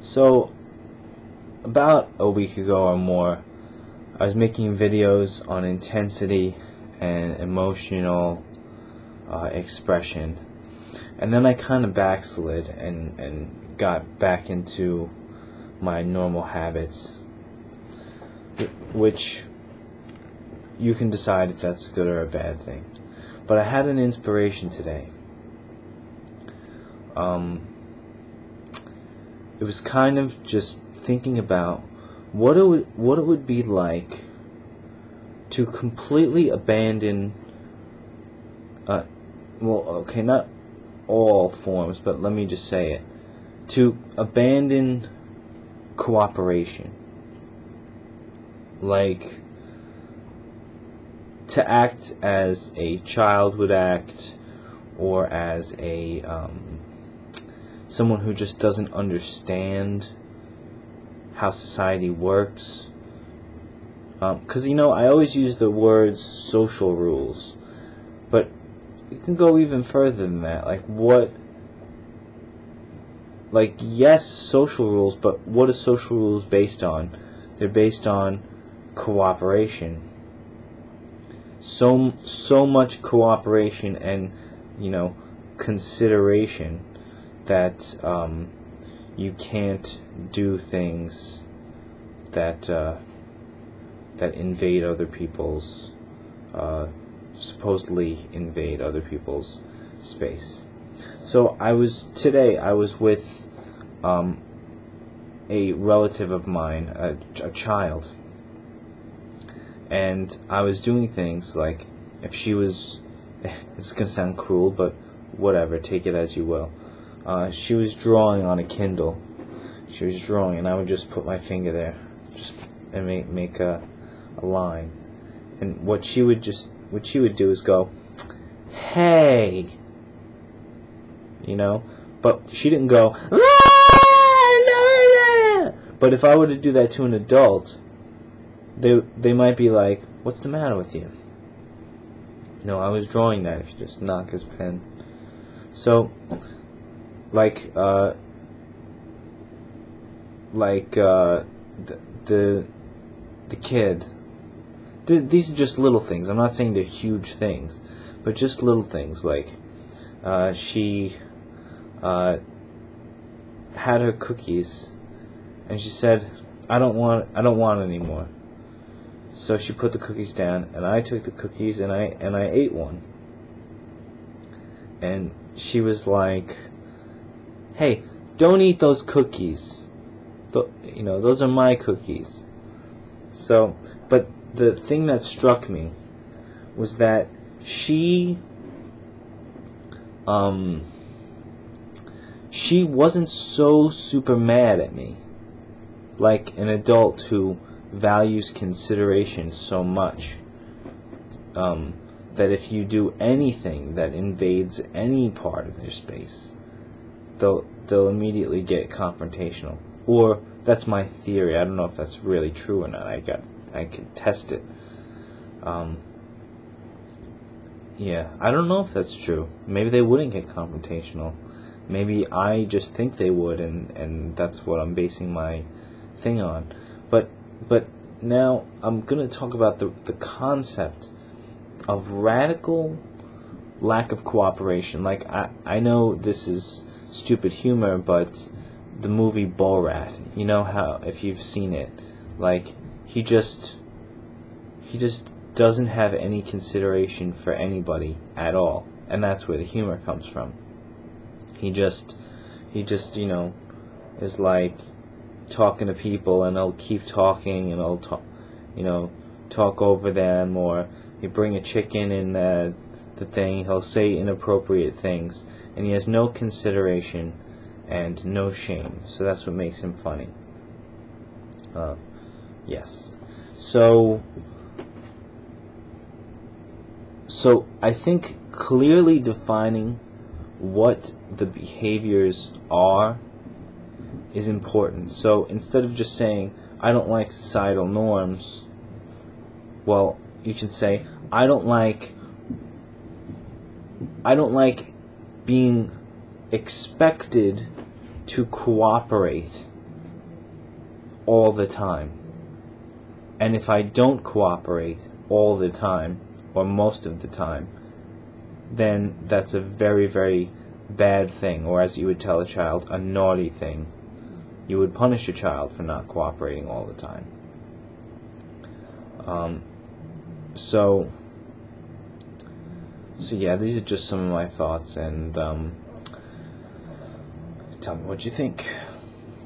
So, about a week ago or more, I was making videos on intensity and emotional expression, and then I kind of backslid and got back into my normal habits, which you can decide if that's a good or a bad thing. But I had an inspiration today. It was kind of just thinking about what it would be like to completely abandon, not all forms, but let me just say it, to abandon cooperation, like to act as a child would act, or as a someone who just doesn't understand how society works. Because I always use the words social rules, but you can go even further than that. Yes, social rules, but what are social rules based on? They're based on cooperation. So much cooperation and consideration that you can't do things that invade other people's supposedly invade other people's space. So I was with a relative of mine, a child, and I was doing things like, if she was, it's gonna sound cruel, but whatever, take it as you will. She was drawing on a Kindle. She was drawing, and I would just put my finger there, and make a line. And what she would do is go, "Hey," but she didn't go, "Ah!" But if I were to do that to an adult, they might be like, "What's the matter with you?" I was drawing that. If you just knock his pen. So, the kid. These are just little things. I'm not saying they're huge things, but just little things. Like, she had her cookies, and she said, I don't want any more." So she put the cookies down, and I took the cookies and I ate one. And she was like, "Hey, don't eat those cookies. Those are my cookies." So, but the thing that struck me was that she wasn't so super mad at me, like an adult who values consideration so much, that if you do anything that invades any part of their space, they'll immediately get confrontational. Or that's my theory. I don't know if that's really true or not. I can test it. Yeah, I don't know if that's true. Maybe they wouldn't get confrontational. Maybe I just think they would, and that's what I'm basing my thing on. But now I'm going to talk about the concept of radical lack of cooperation. Like, I know this is stupid humor, but the movie Borat, how, if you've seen it, like, he just doesn't have any consideration for anybody at all, and that's where the humor comes from. He just is like talking to people, and he'll keep talking, and he'll talk over them, or you bring a chicken in the thing, he'll say inappropriate things, and he has no consideration and no shame. So that's what makes him funny. Yes. So I think clearly defining what the behaviors are is important. So instead of just saying, I don't like societal norms, well, you can say, I don't like being expected to cooperate all the time. And if I don't cooperate all the time, or most of the time, then that's a very, very bad thing, or as you would tell a child, a naughty thing. You would punish a child for not cooperating all the time. So yeah, these are just some of my thoughts, and tell me what you think.